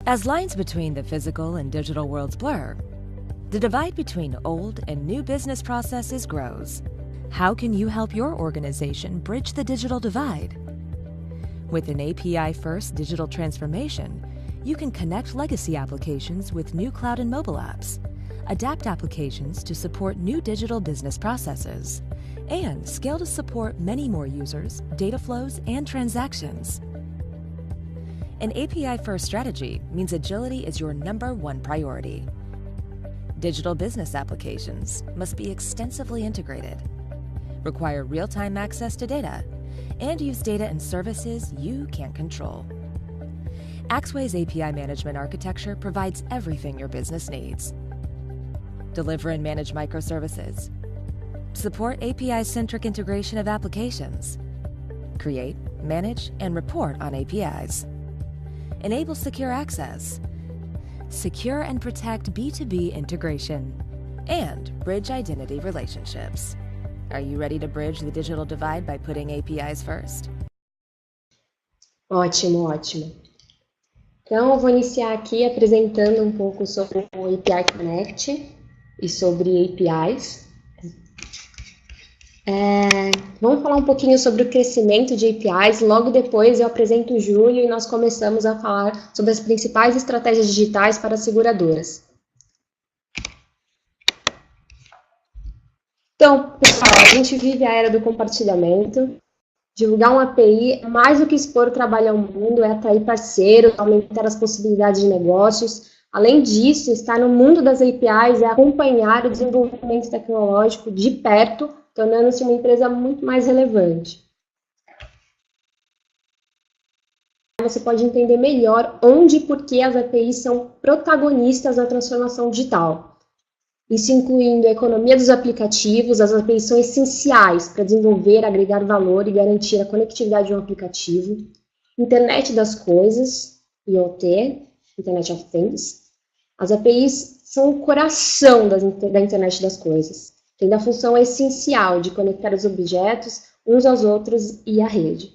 As lines between the physical and digital worlds blur, the divide between old and new business processes grows. How can you help your organization bridge the digital divide? With an API-first digital transformation, you can connect legacy applications with new cloud and mobile apps, adapt applications to support new digital business processes, and scale to support many more users, data flows, and transactions. An API-first strategy means agility is your #1 priority. Digital business applications must be extensively integrated, require real-time access to data, and use data and services you can't control. Axway's API management architecture provides everything your business needs. Deliver and manage microservices. Support API-centric integration of applications. Create, manage, and report on APIs. Enable secure access. Secure and protect B2B integration. And bridge identity relationships. Are you ready to bridge the digital divide by putting APIs first? Ótimo, ótimo. Então, eu vou iniciar aqui apresentando um pouco sobre o API Connect e sobre APIs. Vamos falar um pouquinho sobre o crescimento de APIs. Logo depois eu apresento o Júlio e nós começamos a falar sobre as principais estratégias digitais para as seguradoras. Então, pessoal, a gente vive a era do compartilhamento. Divulgar um API é mais do que expor o trabalho ao mundo, é atrair parceiros, aumentar as possibilidades de negócios. Além disso, estar no mundo das APIs é acompanhar o desenvolvimento tecnológico de perto, tornando-se uma empresa muito mais relevante. Você pode entender melhor onde e por que as APIs são protagonistas na transformação digital. Isso incluindo a economia dos aplicativos. As APIs são essenciais para desenvolver, agregar valor e garantir a conectividade de um aplicativo. Internet das coisas, IoT, Internet of Things. As APIs são o coração da Internet das coisas. Tendo a função essencial de conectar os objetos uns aos outros e a rede.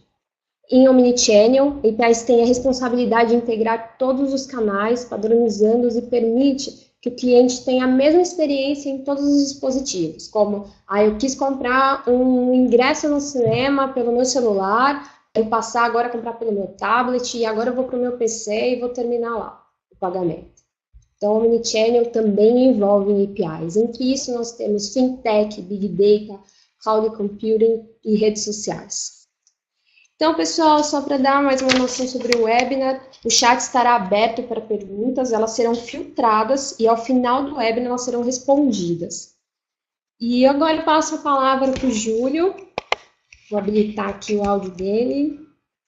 Em Omnichannel, APIs têm a responsabilidade de integrar todos os canais, padronizando-os e permite que o cliente tenha a mesma experiência em todos os dispositivos, como, eu quis comprar um ingresso no cinema pelo meu celular, quero passar agora a comprar pelo meu tablet, e agora eu vou para o meu PC e vou terminar lá o pagamento. Então, o Omnichannel também envolve APIs. Entre isso, nós temos Fintech, Big Data, Cloud Computing e redes sociais. Então, pessoal, só para dar mais uma noção sobre o webinar, o chat estará aberto para perguntas, elas serão filtradas e ao final do webinar elas serão respondidas. E agora eu passo a palavra para o Júlio. Vou habilitar aqui o áudio dele.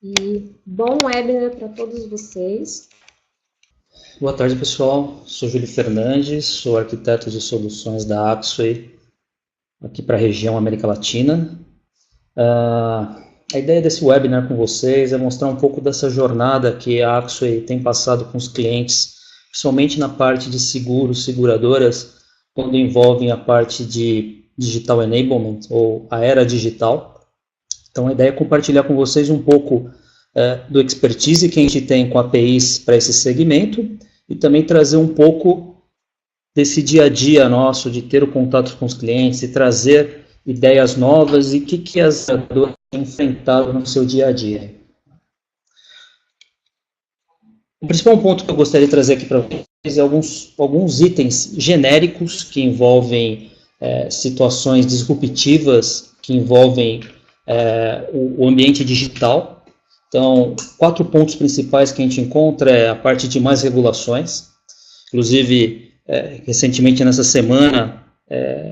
E bom webinar para todos vocês. Boa tarde, pessoal. Sou Júlio Fernandes, sou arquiteto de soluções da Axway, aqui para a região América Latina. A ideia desse webinar com vocês é mostrar um pouco dessa jornada que a Axway tem passado com os clientes, principalmente na parte de seguros, seguradoras, quando envolvem a parte de Digital Enablement, ou a era digital. Então, a ideia é compartilhar com vocês um pouco do expertise que a gente tem com APIs para esse segmento e também trazer um pouco desse dia a dia nosso, de ter o contato com os clientes e trazer ideias novas e o que as seguradoras têm enfrentado no seu dia a dia. O principal ponto que eu gostaria de trazer aqui para vocês é alguns itens genéricos que envolvem situações disruptivas, que envolvem o ambiente digital. Então, 4 pontos principais que a gente encontra é a parte de mais regulações. Inclusive, recentemente nessa semana,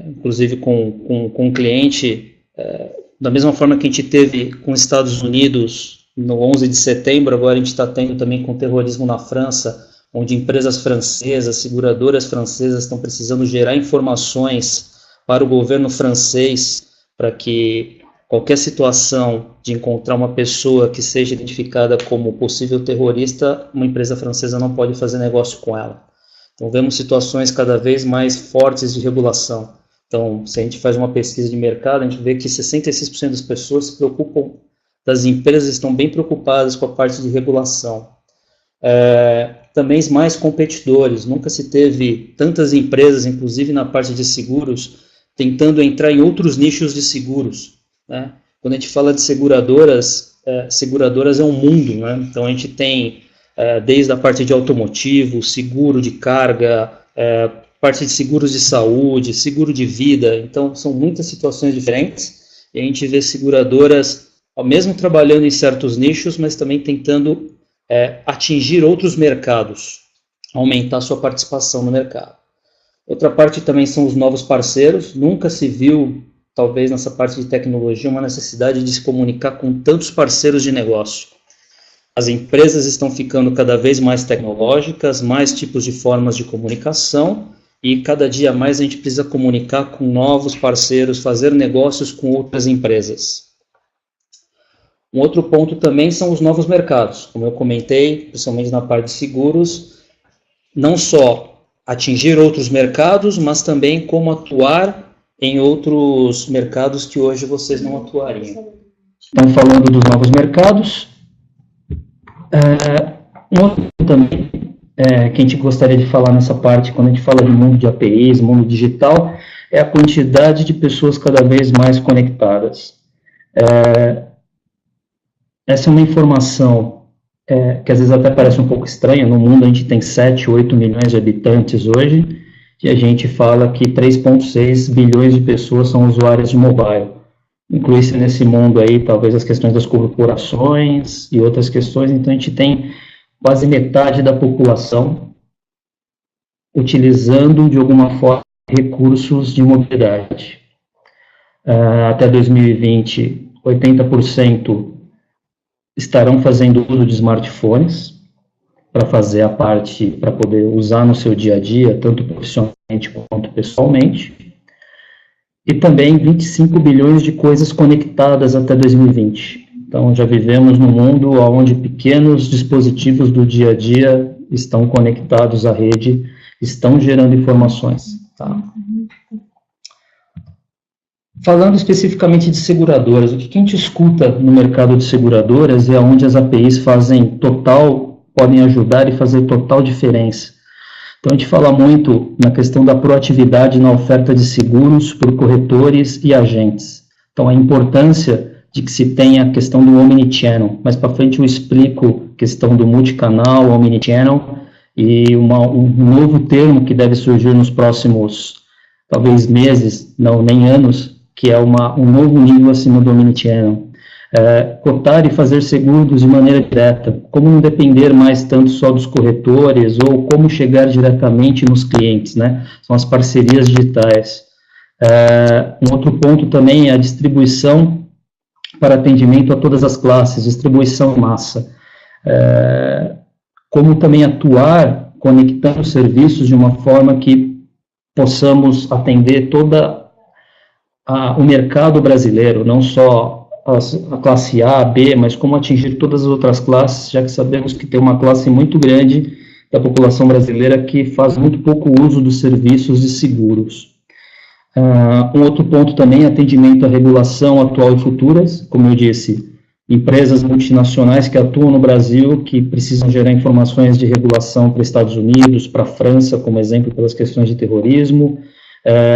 inclusive com um cliente, da mesma forma que a gente teve com os Estados Unidos no 11 de setembro, agora a gente está tendo também com o terrorismo na França, onde empresas francesas, seguradoras francesas estão precisando gerar informações para o governo francês para que qualquer situação de encontrar uma pessoa que seja identificada como possível terrorista, uma empresa francesa não pode fazer negócio com ela. Então, vemos situações cada vez mais fortes de regulação. Então, se a gente faz uma pesquisa de mercado, a gente vê que 66% das pessoas se preocupam, das empresas estão bem preocupadas com a parte de regulação. também mais competidores. Nunca se teve tantas empresas, inclusive na parte de seguros, tentando entrar em outros nichos de seguros, né? Quando a gente fala de seguradoras, seguradoras é um mundo, né? Então a gente tem desde a parte de automotivo, seguro de carga, parte de seguros de saúde, seguro de vida. Então são muitas situações diferentes e a gente vê seguradoras, ao mesmo trabalhando em certos nichos, mas também tentando atingir outros mercados, aumentar sua participação no mercado. Outra parte também são os novos parceiros. Nunca se viu, talvez nessa parte de tecnologia, uma necessidade de se comunicar com tantos parceiros de negócio. As empresas estão ficando cada vez mais tecnológicas, mais tipos de formas de comunicação, e cada dia mais a gente precisa comunicar com novos parceiros, fazer negócios com outras empresas. Um outro ponto também são os novos mercados. Como eu comentei, principalmente na parte de seguros, não só atingir outros mercados, mas também como atuar em outros mercados que hoje vocês não atuariam. Então, falando dos novos mercados, um outro também que a gente gostaria de falar nessa parte, quando a gente fala de mundo de APIs, mundo digital, é a quantidade de pessoas cada vez mais conectadas. Essa é uma informação que às vezes até parece um pouco estranha. No mundo a gente tem 7, 8 milhões de habitantes hoje, e a gente fala que 3,6 bilhões de pessoas são usuárias de mobile. Inclui-se nesse mundo aí talvez as questões das corporações e outras questões. Então a gente tem quase metade da população utilizando de alguma forma recursos de mobilidade. Até 2020, 80% estarão fazendo uso de smartphones para fazer a parte, para poder usar no seu dia a dia, tanto profissionalmente quanto pessoalmente. E também 25 bilhões de coisas conectadas até 2020. Então, já vivemos num mundo onde pequenos dispositivos do dia a dia estão conectados à rede, estão gerando informações. Tá? Falando especificamente de seguradoras, o que a gente escuta no mercado de seguradoras é onde as APIs podem ajudar e fazer total diferença. Então, a gente fala muito na questão da proatividade na oferta de seguros por corretores e agentes. Então, a importância de que se tenha a questão do omnichannel. Mais para frente eu explico a questão do multicanal, omnichannel, e um novo termo que deve surgir nos próximos, talvez meses, não nem anos, que é um novo nível acima do omnichannel. Cotar e fazer seguros de maneira direta, como não depender mais tanto só dos corretores, ou como chegar diretamente nos clientes, né? São as parcerias digitais. Um outro ponto também é a distribuição para atendimento a todas as classes, distribuição em massa. Como também atuar conectando serviços de uma forma que possamos atender toda o mercado brasileiro, não só a classe A, B, mas como atingir todas as outras classes, já que sabemos que tem uma classe muito grande da população brasileira que faz muito pouco uso dos serviços de seguros. Um outro ponto também é atendimento à regulação atual e futuras, como eu disse, empresas multinacionais que atuam no Brasil, que precisam gerar informações de regulação para Estados Unidos, para a França, como exemplo, pelas questões de terrorismo,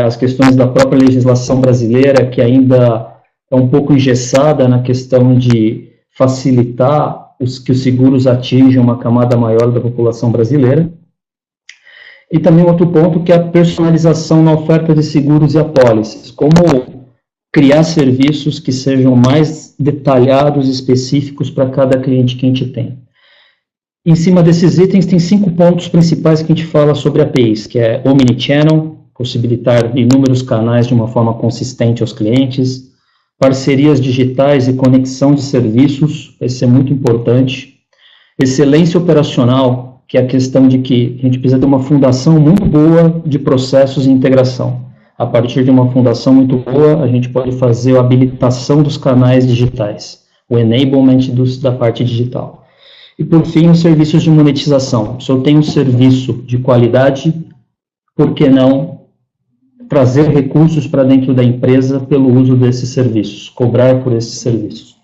as questões da própria legislação brasileira, que ainda é um pouco engessada na questão de facilitar que os seguros atinjam uma camada maior da população brasileira. E também outro ponto que é a personalização na oferta de seguros e apólices, como criar serviços que sejam mais detalhados e específicos para cada cliente que a gente tem. Em cima desses itens tem 5 pontos principais que a gente fala sobre APIs, que é omnichannel, possibilitar inúmeros canais de uma forma consistente aos clientes, parcerias digitais e conexão de serviços, esse é muito importante, excelência operacional, que é a questão de que a gente precisa ter uma fundação muito boa de processos e integração. A partir de uma fundação muito boa, a gente pode fazer a habilitação dos canais digitais, o enablement da parte digital. E, por fim, os serviços de monetização. Se eu tenho um serviço de qualidade, por que não trazer recursos para dentro da empresa pelo uso desses serviços, cobrar por esses serviços?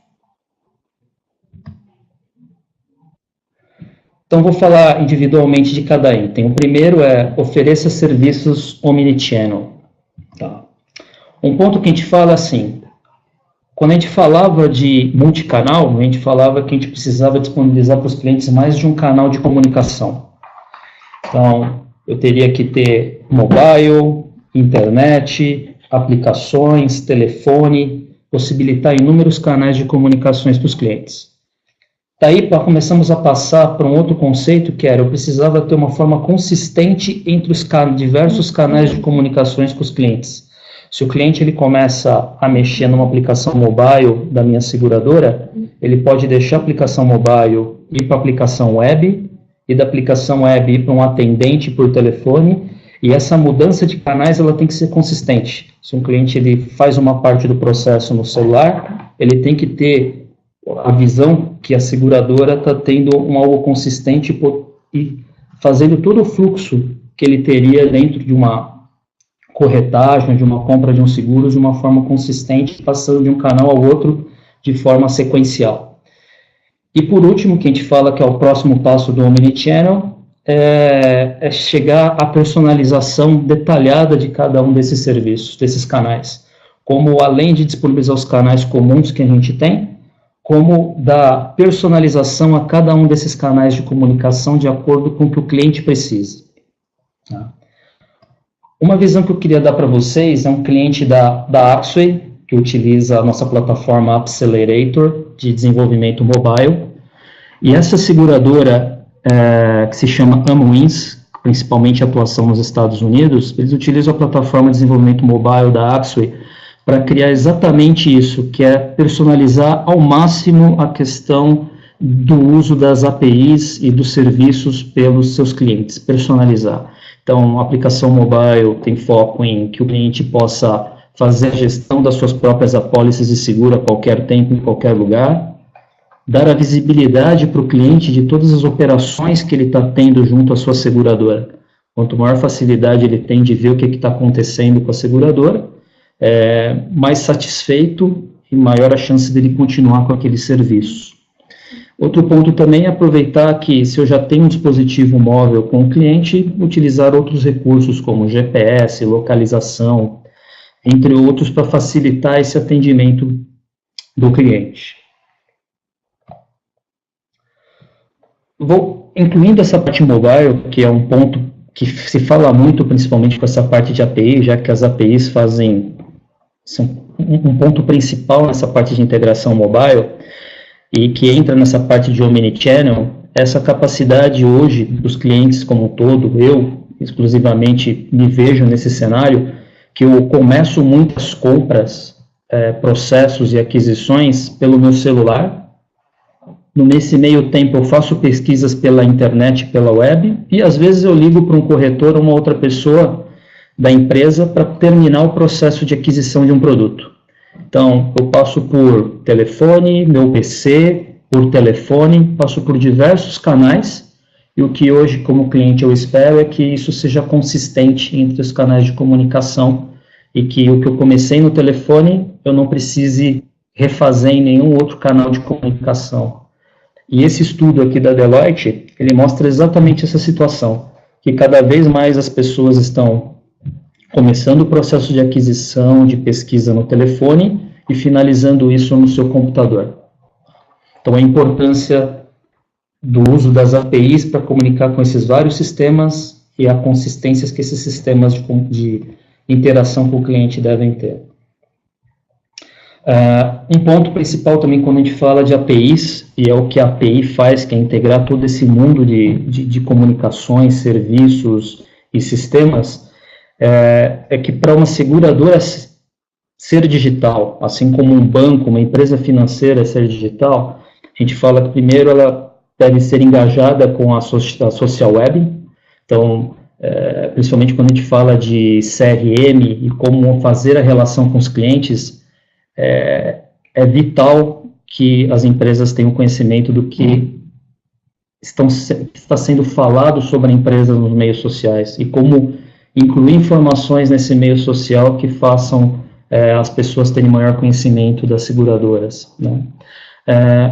Então, vou falar individualmente de cada item. O primeiro é ofereça serviços omnichannel. Tá? Um ponto que a gente fala assim, quando a gente falava de multicanal, a gente falava que a gente precisava disponibilizar para os clientes mais de um canal de comunicação. Então, eu teria que ter mobile, internet, aplicações, telefone, possibilitar inúmeros canais de comunicações para os clientes. Daí, começamos a passar para um outro conceito, que era, eu precisava ter uma forma consistente entre os diversos canais de comunicações com os clientes. Se o cliente ele começa a mexer numa aplicação mobile da minha seguradora, ele pode deixar a aplicação mobile ir para a aplicação web, e da aplicação web ir para um atendente por telefone, e essa mudança de canais ela tem que ser consistente. Se um cliente ele faz uma parte do processo no celular, ele tem que ter a visão que a seguradora está tendo algo consistente e fazendo todo o fluxo que ele teria dentro de uma corretagem, de uma compra de um seguro, de uma forma consistente, passando de um canal ao outro de forma sequencial. E por último, que a gente fala que é o próximo passo do Omnichannel, é chegar à personalização detalhada de cada um desses serviços, desses canais. Como além de disponibilizar os canais comuns que a gente tem, como dar personalização a cada um desses canais de comunicação de acordo com o que o cliente precisa. Tá? Uma visão que eu queria dar para vocês é um cliente da Axway, que utiliza a nossa plataforma Accelerator de desenvolvimento mobile, e essa seguradora, que se chama Amwins, principalmente atuação nos Estados Unidos, eles utilizam a plataforma de desenvolvimento mobile da Axway para criar exatamente isso, que é personalizar ao máximo a questão do uso das APIs e dos serviços pelos seus clientes, personalizar. Então, a aplicação mobile tem foco em que o cliente possa fazer a gestão das suas próprias apólices de seguro a qualquer tempo, em qualquer lugar, dar a visibilidade para o cliente de todas as operações que ele está tendo junto à sua seguradora. Quanto maior facilidade ele tem de ver o que está acontecendo com a seguradora, mais satisfeito e maior a chance dele continuar com aquele serviço. Outro ponto também é aproveitar que, se eu já tenho um dispositivo móvel com o cliente, utilizar outros recursos como GPS, localização, entre outros, para facilitar esse atendimento do cliente. Vou incluindo essa parte mobile, que é um ponto que se fala muito, principalmente com essa parte de API, já que as APIs são um ponto principal nessa parte de integração mobile, e que entra nessa parte de Omnichannel, essa capacidade hoje dos clientes como um todo, eu exclusivamente me vejo nesse cenário, que eu começo muitas compras, processos e aquisições pelo meu celular. Nesse meio tempo eu faço pesquisas pela internet, pela web, e às vezes eu ligo para um corretor ou uma outra pessoa da empresa para terminar o processo de aquisição de um produto. Então, eu passo por telefone, meu PC, por telefone, passo por diversos canais, e o que hoje, como cliente, eu espero é que isso seja consistente entre os canais de comunicação, e que o que eu comecei no telefone, eu não precise refazer em nenhum outro canal de comunicação. E esse estudo aqui da Deloitte, ele mostra exatamente essa situação, que cada vez mais as pessoas estão começando o processo de aquisição, de pesquisa no telefone e finalizando isso no seu computador. Então, a importância do uso das APIs para comunicar com esses vários sistemas e a consistência que esses sistemas de interação com o cliente devem ter. Um ponto principal também quando a gente fala de APIs, e é o que a API faz, que é integrar todo esse mundo de comunicações, serviços e sistemas, é que para uma seguradora ser digital, assim como um banco, uma empresa financeira ser digital, a gente fala que primeiro ela deve ser engajada com a social web. Então, principalmente quando a gente fala de CRM e como fazer a relação com os clientes, é vital que as empresas tenham conhecimento do que está sendo falado sobre a empresa nos meios sociais e como incluir informações nesse meio social que façam as pessoas terem maior conhecimento das seguradoras, né?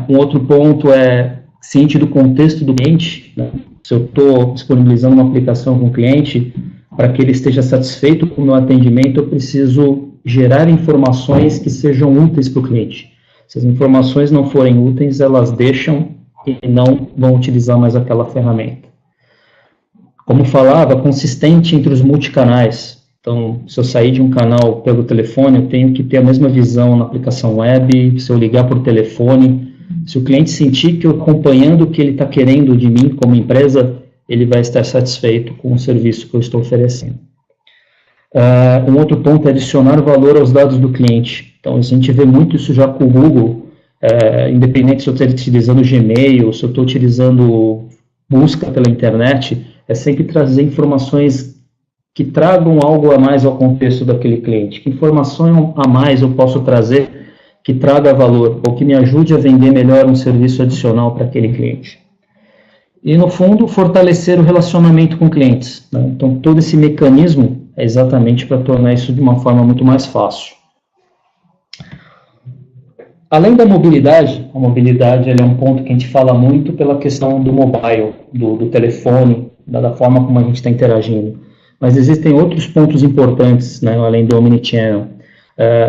Um outro ponto é ciente do contexto do cliente, né? Se eu estou disponibilizando uma aplicação com o cliente, para que ele esteja satisfeito com o meu atendimento, eu preciso gerar informações que sejam úteis para o cliente. Se as informações não forem úteis, elas deixam e não vão utilizar mais aquela ferramenta. Como falava, consistente entre os multicanais. Então, se eu sair de um canal pelo telefone, eu tenho que ter a mesma visão na aplicação web, se eu ligar por telefone. Se o cliente sentir que eu acompanhando o que ele está querendo de mim como empresa, ele vai estar satisfeito com o serviço que eu estou oferecendo. Um outro ponto é adicionar valor aos dados do cliente. Então, a gente vê muito isso já com o Google, independente se eu estou utilizando Gmail, se eu estou utilizando busca pela internet, é sempre trazer informações que tragam algo a mais ao contexto daquele cliente. Que informação a mais eu posso trazer que traga valor, ou que me ajude a vender melhor um serviço adicional para aquele cliente. E, no fundo, fortalecer o relacionamento com clientes, né? Então, todo esse mecanismo é exatamente para tornar isso de uma forma muito mais fácil. Além da mobilidade, a mobilidade é um ponto que a gente fala muito pela questão do mobile, do telefone, da forma como a gente está interagindo. Mas existem outros pontos importantes, né, além do omnichannel.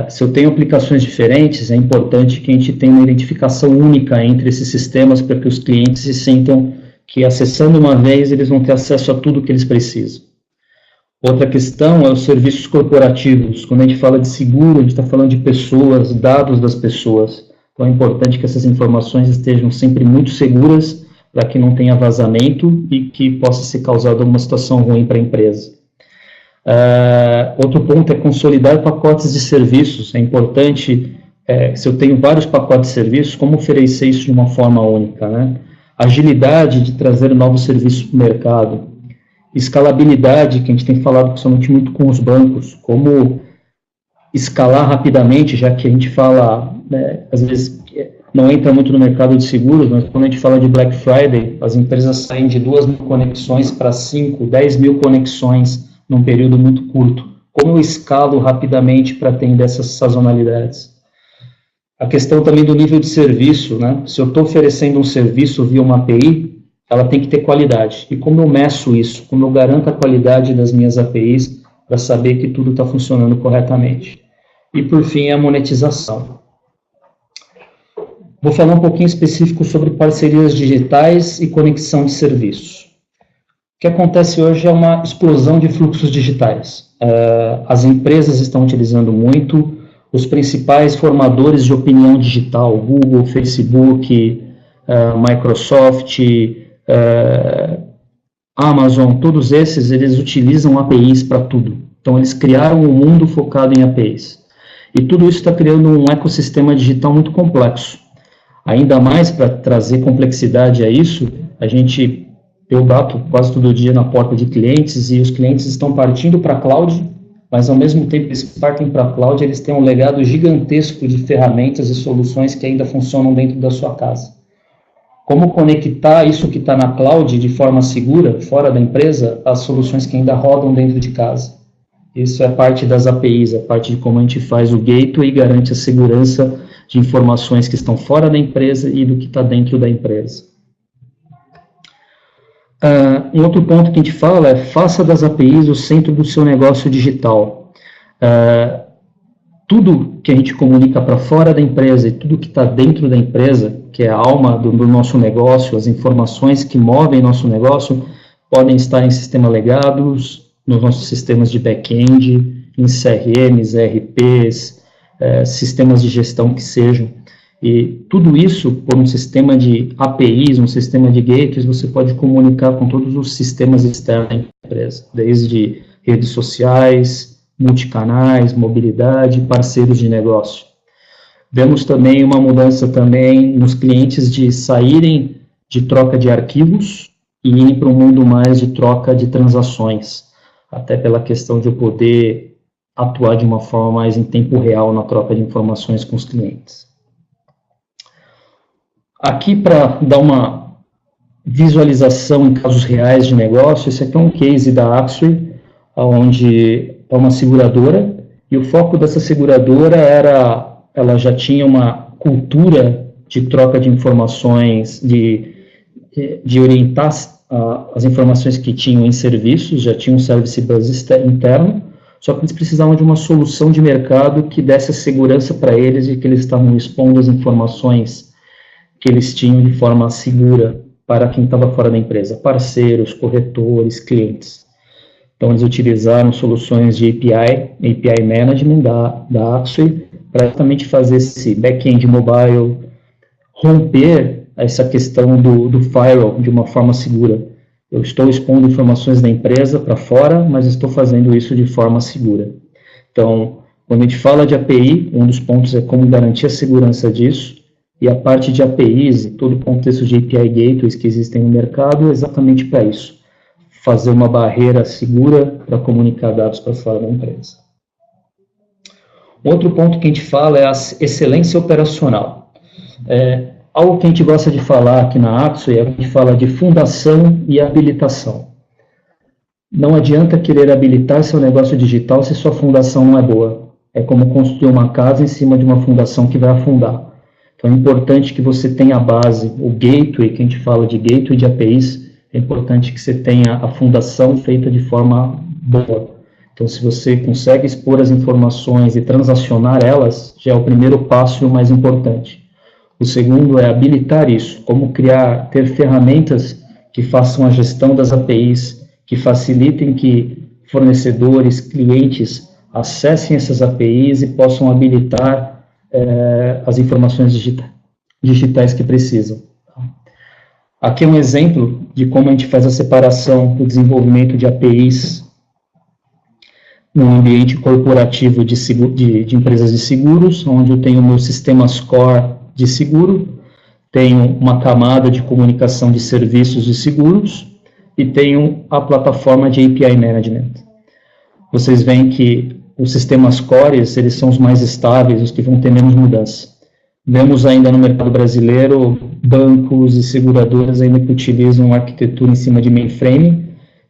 Se eu tenho aplicações diferentes, é importante que a gente tenha uma identificação única entre esses sistemas para que os clientes se sintam que, acessando uma vez, eles vão ter acesso a tudo que eles precisam. Outra questão é os serviços corporativos. Quando a gente fala de seguro, a gente está falando de pessoas, dados das pessoas. Então é importante que essas informações estejam sempre muito seguras para que não tenha vazamento e que possa ser causada alguma situação ruim para a empresa. Outro ponto é consolidar pacotes de serviços. É importante, se eu tenho vários pacotes de serviços, como oferecer isso de uma forma única, né? Agilidade de trazer novos serviços para o mercado. Escalabilidade, que a gente tem falado principalmente muito com os bancos, como escalar rapidamente, já que a gente fala, né, às vezes não entra muito no mercado de seguros, mas quando a gente fala de Black Friday, as empresas saem de 2.000 conexões para 5, 10.000 conexões num período muito curto. Como eu escalo rapidamente para atender essas sazonalidades? A questão também do nível de serviço, né? Se eu estou oferecendo um serviço via uma API, ela tem que ter qualidade. E como eu meço isso? Como eu garanto a qualidade das minhas APIs para saber que tudo está funcionando corretamente? E, por fim, a monetização. Vou falar um pouquinho específico sobre parcerias digitais e conexão de serviços. O que acontece hoje é uma explosão de fluxos digitais. As empresas estão utilizando muito, os principais formadores de opinião digital, Google, Facebook, Microsoft, Amazon, todos esses, eles utilizam APIs para tudo. Então, eles criaram um mundo focado em APIs. E tudo isso está criando um ecossistema digital muito complexo. Ainda mais para trazer complexidade a isso, eu bato quase todo dia na porta de clientes e os clientes estão partindo para a cloud, mas ao mesmo tempo que eles partem para a cloud, eles têm um legado gigantesco de ferramentas e soluções que ainda funcionam dentro da sua casa. Como conectar isso que está na cloud de forma segura, fora da empresa, às soluções que ainda rodam dentro de casa? Isso é parte das APIs, é parte de como a gente faz o gateway e garante a segurança de informações que estão fora da empresa e do que está dentro da empresa. Um outro ponto que a gente fala é: faça das APIs o centro do seu negócio digital. Tudo que a gente comunica para fora da empresa e tudo que está dentro da empresa, que é a alma do nosso negócio, as informações que movem nosso negócio, podem estar em sistemas legados, nos nossos sistemas de back-end, em CRMs, ERPs, sistemas de gestão que sejam. E tudo isso, por um sistema de APIs, um sistema de gateways, você pode comunicar com todos os sistemas externos da empresa, desde redes sociais, multicanais, mobilidade, parceiros de negócio. Vemos também uma mudança também nos clientes de saírem de troca de arquivos e irem para um mundo mais de troca de transações, até pela questão de eu poder atuar de uma forma mais em tempo real na troca de informações com os clientes. Aqui, para dar uma visualização em casos reais de negócio, esse aqui é um case da Axway, onde é uma seguradora, e o foco dessa seguradora ela já tinha uma cultura de troca de informações, de de orientar as informações que tinham em serviços, já tinha um Service Bus interno, só que eles precisavam de uma solução de mercado que desse a segurança para eles de que eles estavam expondo as informações que eles tinham de forma segura para quem estava fora da empresa, parceiros, corretores, clientes. Então, eles utilizaram soluções de API Management da Axway para justamente fazer esse back-end mobile, romper essa questão do firewall de uma forma segura. Eu estou expondo informações da empresa para fora, mas estou fazendo isso de forma segura. Então, quando a gente fala de API, um dos pontos é como garantir a segurança disso, e a parte de APIs e todo o contexto de API Gateways que existem no mercado é exatamente para isso. Fazer uma barreira segura para comunicar dados para fora da empresa. Outro ponto que a gente fala é a excelência operacional. Algo que a gente gosta de falar aqui na Axway é que a gente fala de fundação e habilitação. Não adianta querer habilitar seu negócio digital se sua fundação não é boa. É como construir uma casa em cima de uma fundação que vai afundar. Então é importante que você tenha a base, o gateway, que a gente fala de gateway de APIs, é importante que você tenha a fundação feita de forma boa. Então, se você consegue expor as informações e transacionar elas, já é o primeiro passo e o mais importante. O segundo é habilitar isso, como ter ferramentas que façam a gestão das APIs, que facilitem que fornecedores, clientes acessem essas APIs e possam habilitar as informações digitais que precisam. Aqui é um exemplo de como a gente faz a separação do desenvolvimento de APIs no ambiente corporativo de empresas de seguros, onde eu tenho o meu sistema core de seguro, tenho uma camada de comunicação de serviços de seguros e tenho a plataforma de API Management. Vocês veem que os sistemas cores, eles são os mais estáveis, os que vão ter menos mudança. Vemos ainda no mercado brasileiro bancos e seguradoras ainda que utilizam arquitetura em cima de mainframe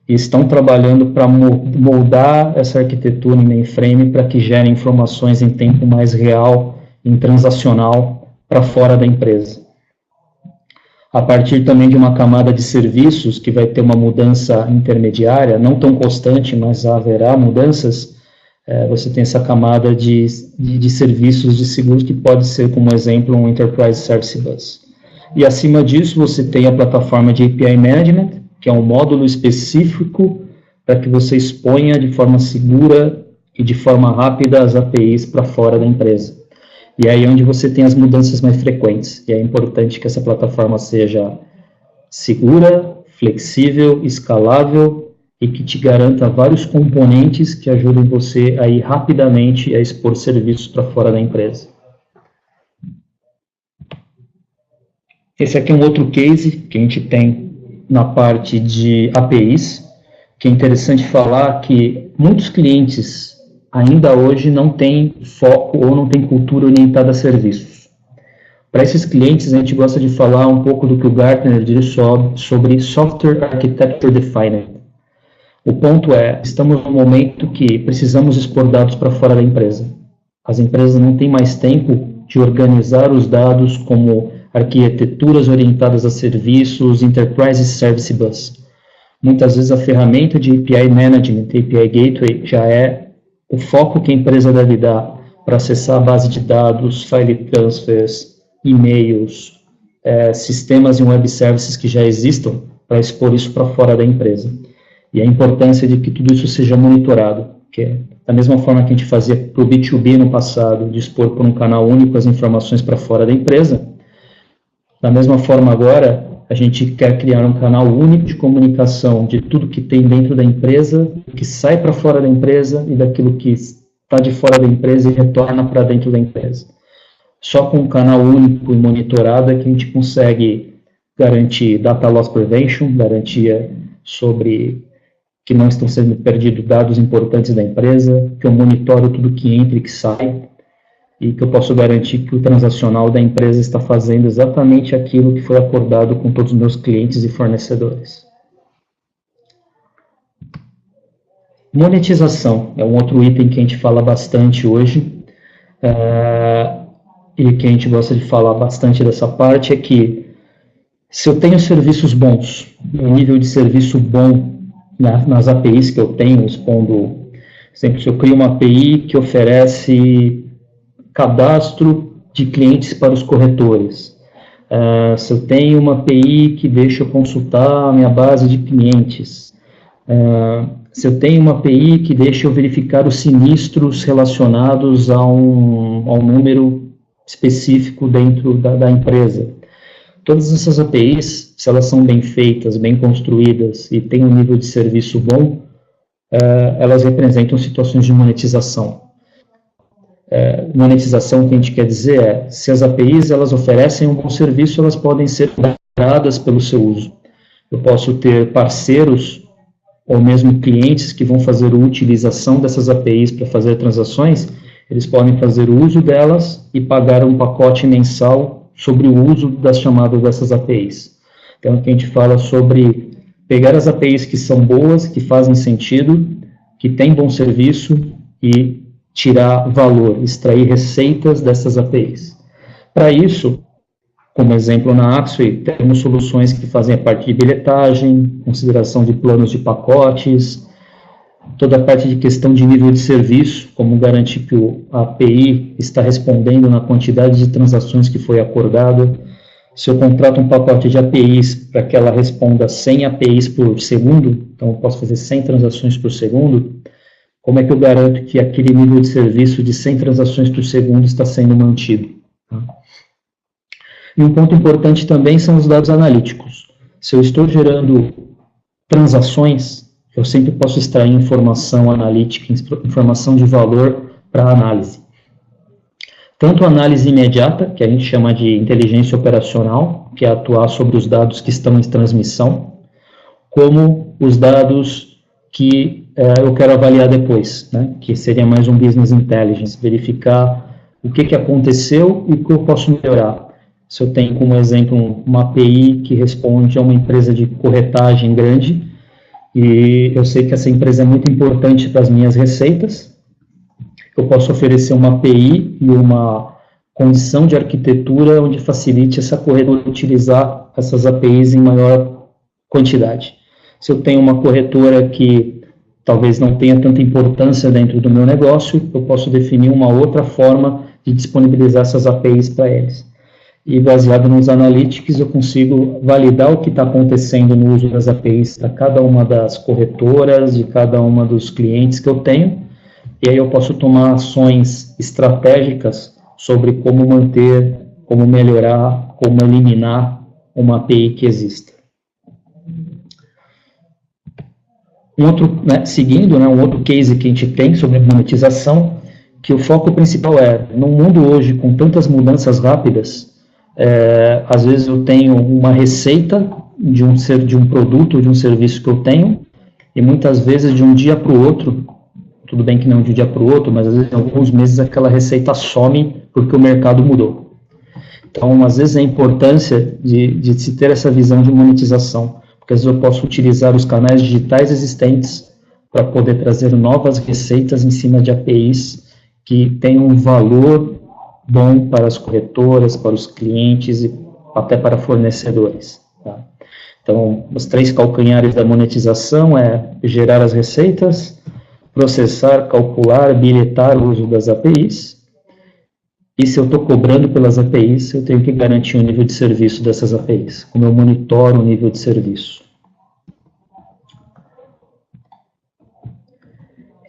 e estão trabalhando para moldar essa arquitetura em mainframe para que gere informações em tempo mais real, em transacional, para fora da empresa. A partir também de uma camada de serviços que vai ter uma mudança intermediária, não tão constante, mas haverá mudanças, você tem essa camada de serviços de seguros que pode ser, como exemplo, um Enterprise Service Bus. E acima disso, você tem a plataforma de API Management, que é um módulo específico para que você exponha de forma segura e de forma rápida as APIs para fora da empresa. E aí é onde você tem as mudanças mais frequentes. E é importante que essa plataforma seja segura, flexível, escalável, e que te garanta vários componentes que ajudem você a ir rapidamente a expor serviços para fora da empresa. Esse aqui é um outro case que a gente tem na parte de APIs, que é interessante falar que muitos clientes ainda hoje não têm foco ou não têm cultura orientada a serviços. Para esses clientes, a gente gosta de falar um pouco do que o Gartner diz sobre Software Architecture Defined. O ponto é, estamos num momento que precisamos expor dados para fora da empresa. As empresas não têm mais tempo de organizar os dados como arquiteturas orientadas a serviços, Enterprise Service Bus. Muitas vezes a ferramenta de API Management, API Gateway, já é o foco que a empresa deve dar para acessar a base de dados, file transfers, e-mails, sistemas e web services que já existam, para expor isso para fora da empresa. E a importância de que tudo isso seja monitorado, que é da mesma forma que a gente fazia para o B2B no passado, de expor por um canal único as informações para fora da empresa, da mesma forma agora, a gente quer criar um canal único de comunicação de tudo que tem dentro da empresa, que sai para fora da empresa e daquilo que está de fora da empresa e retorna para dentro da empresa. Só com um canal único e monitorado é que a gente consegue garantir data loss prevention, garantia sobre que não estão sendo perdidos dados importantes da empresa, que eu monitoro tudo que entra e que sai, e que eu posso garantir que o transacional da empresa está fazendo exatamente aquilo que foi acordado com todos os meus clientes e fornecedores. Monetização é um outro item que a gente fala bastante hoje, e que a gente gosta de falar bastante dessa parte, é que Se eu tenho serviços bons, um nível de serviço bom nas APIs que eu tenho, expondo, por exemplo, se eu crio uma API que oferece cadastro de clientes para os corretores, se eu tenho uma API que deixa eu consultar a minha base de clientes, se eu tenho uma API que deixa eu verificar os sinistros relacionados a um número específico dentro da empresa. Todas essas APIs, se elas são bem feitas, bem construídas e têm um nível de serviço bom, elas representam situações de monetização. Monetização, que a gente quer dizer se as APIs elas oferecem um bom serviço, elas podem ser cobradas pelo seu uso. Eu posso ter parceiros ou mesmo clientes que vão fazer a utilização dessas APIs para fazer transações, eles podem fazer o uso delas e pagar um pacote mensal sobre o uso das chamadas dessas APIs. Então, aqui a gente fala sobre pegar as APIs que são boas, que fazem sentido, que têm bom serviço e tirar valor, extrair receitas dessas APIs. Para isso, como exemplo na Axway, temos soluções que fazem a parte de bilhetagem, consideração de planos de pacotes, toda a parte de questão de nível de serviço, como garantir que a API está respondendo na quantidade de transações que foi acordada. Se eu contrato um pacote de APIs para que ela responda 100 APIs por segundo, então eu posso fazer 100 transações por segundo, como é que eu garanto que aquele nível de serviço de 100 transações por segundo está sendo mantido? Tá? E um ponto importante também são os dados analíticos. Se eu estou gerando transações, eu sempre posso extrair informação analítica, informação de valor para análise. Tanto a análise imediata, que a gente chama de inteligência operacional, que é atuar sobre os dados que estão em transmissão, como os dados que eu quero avaliar depois, né, que seria mais um business intelligence, verificar o que aconteceu e o que eu posso melhorar. Se eu tenho como exemplo uma API que responde a uma empresa de corretagem grande, e eu sei que essa empresa é muito importante para as minhas receitas, eu posso oferecer uma API e uma condição de arquitetura onde facilite essa corretora utilizar essas APIs em maior quantidade. Se eu tenho uma corretora que talvez não tenha tanta importância dentro do meu negócio, eu posso definir uma outra forma de disponibilizar essas APIs para eles. E baseado nos analytics, eu consigo validar o que está acontecendo no uso das APIs para cada uma das corretoras, de cada uma dos clientes que eu tenho, e aí eu posso tomar ações estratégicas sobre como manter, como melhorar, como eliminar uma API que exista. Um outro, seguindo, um outro case que a gente tem sobre monetização, que o foco principal no mundo hoje, com tantas mudanças rápidas, às vezes eu tenho uma receita de um produto ou de um serviço que eu tenho, e muitas vezes de um dia para o outro, tudo bem que não de um dia para o outro, mas às vezes em alguns meses aquela receita some porque o mercado mudou. Então, às vezes a importância de se ter essa visão de monetização, porque às vezes eu posso utilizar os canais digitais existentes para poder trazer novas receitas em cima de APIs que tenham um valor bom para as corretoras, para os clientes e até para fornecedores. Tá? Então, os 3 calcanhares da monetização gerar as receitas, processar, calcular, bilhetar o uso das APIs, e se eu estou cobrando pelas APIs, eu tenho que garantir o nível de serviço dessas APIs, como eu monitoro o nível de serviço.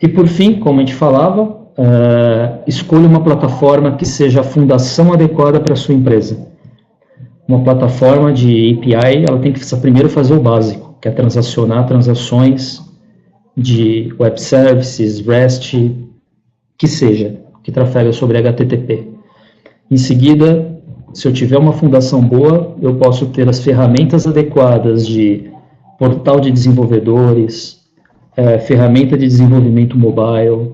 E por fim, como a gente falava, escolha uma plataforma que seja a fundação adequada para a sua empresa. Uma plataforma de API, ela tem que primeiro fazer o básico, que é transacionar transações de web services, REST, que trafega sobre HTTP. Em seguida, se eu tiver uma fundação boa, eu posso ter as ferramentas adequadas de portal de desenvolvedores, ferramenta de desenvolvimento mobile,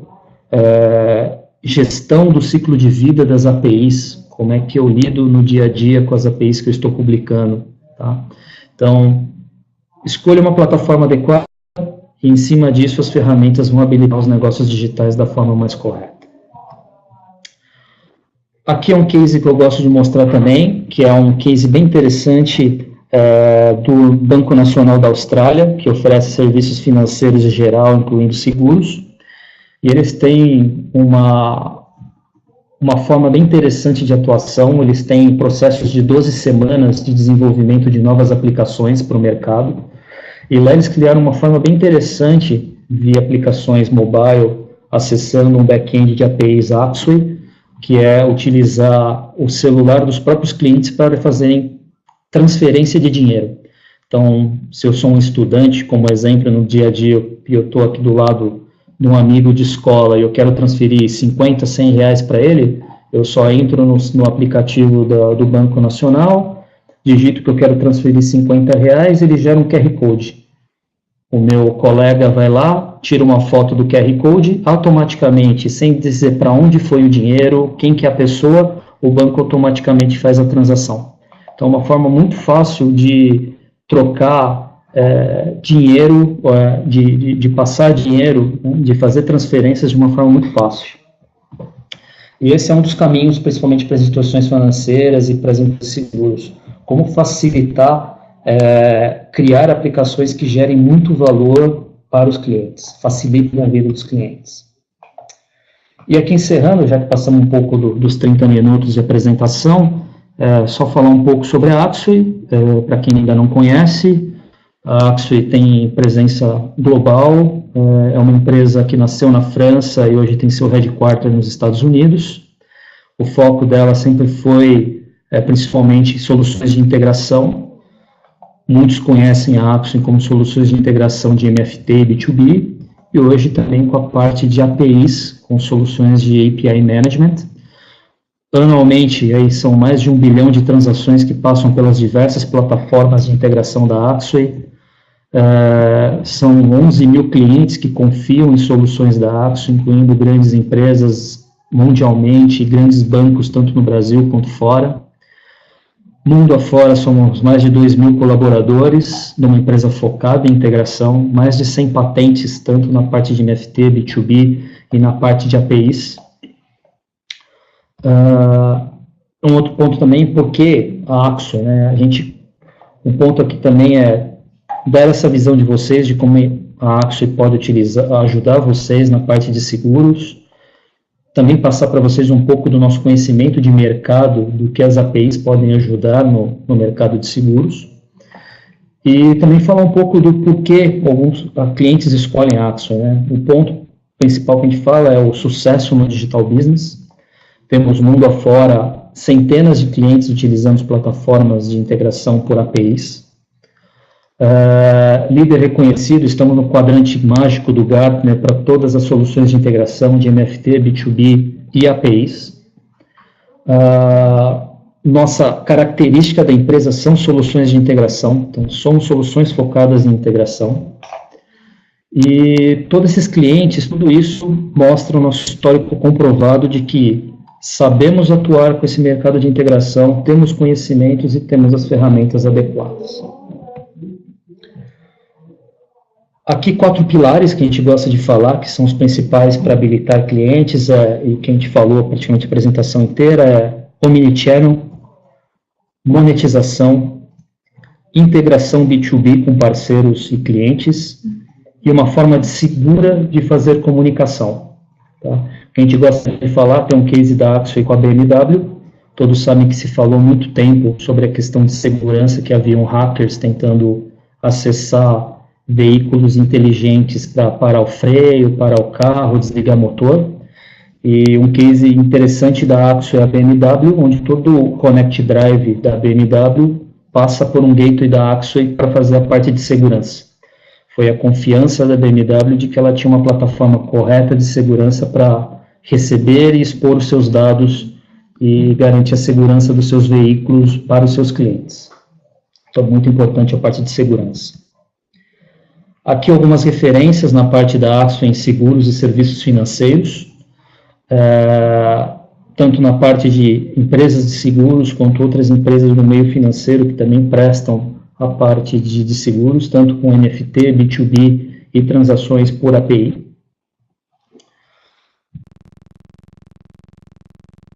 gestão do ciclo de vida das APIs, como é que eu lido no dia a dia com as APIs que eu estou publicando. Tá? Então, escolha uma plataforma adequada e, em cima disso, as ferramentas vão habilitar os negócios digitais da forma mais correta. Aqui é um case que eu gosto de mostrar também, que é um case bem interessante do Banco Nacional da Austrália, que oferece serviços financeiros em geral, incluindo seguros, e eles têm uma forma bem interessante de atuação. Eles têm processos de 12 semanas de desenvolvimento de novas aplicações para o mercado, e lá eles criaram uma forma bem interessante via aplicações mobile, acessando um back-end de APIs Axway, que é utilizar o celular dos próprios clientes para fazerem transferência de dinheiro. Então, se eu sou um estudante, como exemplo, no dia a dia, e eu estou aqui do lado de um amigo de escola e eu quero transferir 50, 100 reais para ele, eu só entro no aplicativo do Banco Nacional, digito que eu quero transferir 50 reais, ele gera um QR Code. O meu colega vai lá, tira uma foto do QR Code, automaticamente, sem dizer para onde foi o dinheiro, quem que é a pessoa, o banco automaticamente faz a transação. Então, é uma forma muito fácil de trocar dinheiro, de passar dinheiro, né, de fazer transferências de uma forma muito fácil. E esse é um dos caminhos, principalmente para as instituições financeiras e para as empresas de seguros. Como facilitar, criar aplicações que gerem muito valor para os clientes, facilitem a vida dos clientes. E aqui encerrando, já que passamos um pouco dos 30 minutos de apresentação, só falar um pouco sobre a Axway, para quem ainda não conhece. A Axway tem presença global, é uma empresa que nasceu na França e hoje tem seu headquarter nos Estados Unidos. O foco dela sempre foi, principalmente, soluções de integração. Muitos conhecem a Axway como soluções de integração de MFT e B2B, e hoje também com a parte de APIs, com soluções de API Management. Anualmente, aí são mais de 1 bilhão de transações que passam pelas diversas plataformas de integração da Axway. São 11 mil clientes que confiam em soluções da Axway, incluindo grandes empresas mundialmente, grandes bancos, tanto no Brasil quanto fora. Mundo afora, somos mais de 2 mil colaboradores, numa empresa focada em integração, mais de 100 patentes, tanto na parte de MFT, B2B e na parte de APIs. Um outro ponto também, por que a Axway, né? Um ponto aqui também é dar essa visão de vocês, de como a Axway pode ajudar vocês na parte de seguros, também passar para vocês um pouco do nosso conhecimento de mercado, do que as APIs podem ajudar no mercado de seguros, e também falar um pouco do porquê alguns clientes escolhem a Axway, né? O ponto principal que a gente fala é o sucesso no digital business. Temos mundo afora centenas de clientes utilizando plataformas de integração por APIs. Líder reconhecido, estamos no quadrante mágico do Gartner para todas as soluções de integração de MFT, B2B e APIs. Nossa característica da empresa são soluções de integração, então somos soluções focadas em integração. E todos esses clientes, tudo isso mostra o nosso histórico comprovado de que sabemos atuar com esse mercado de integração, temos conhecimentos e temos as ferramentas adequadas. Aqui 4 pilares que a gente gosta de falar, que são os principais para habilitar clientes, e que a gente falou praticamente a apresentação inteira, Omnichannel, monetização, integração B2B com parceiros e clientes, e uma forma segura de fazer comunicação. Tá? A gente gosta de falar, tem um case da Axway com a BMW, todos sabem que se falou há muito tempo sobre a questão de segurança, que haviam hackers tentando acessar veículos inteligentes para parar o freio, parar o carro, desligar o motor, e um case interessante da Axway é a BMW, onde todo o Connect Drive da BMW passa por um gateway da Axway para fazer a parte de segurança. Foi a confiança da BMW de que ela tinha uma plataforma correta de segurança para receber e expor os seus dados e garantir a segurança dos seus veículos para os seus clientes. Então, muito importante a parte de segurança. Aqui algumas referências na parte da Axway em seguros e serviços financeiros, tanto na parte de empresas de seguros, quanto outras empresas do meio financeiro que também prestam a parte de seguros, tanto com NFT, B2B e transações por API.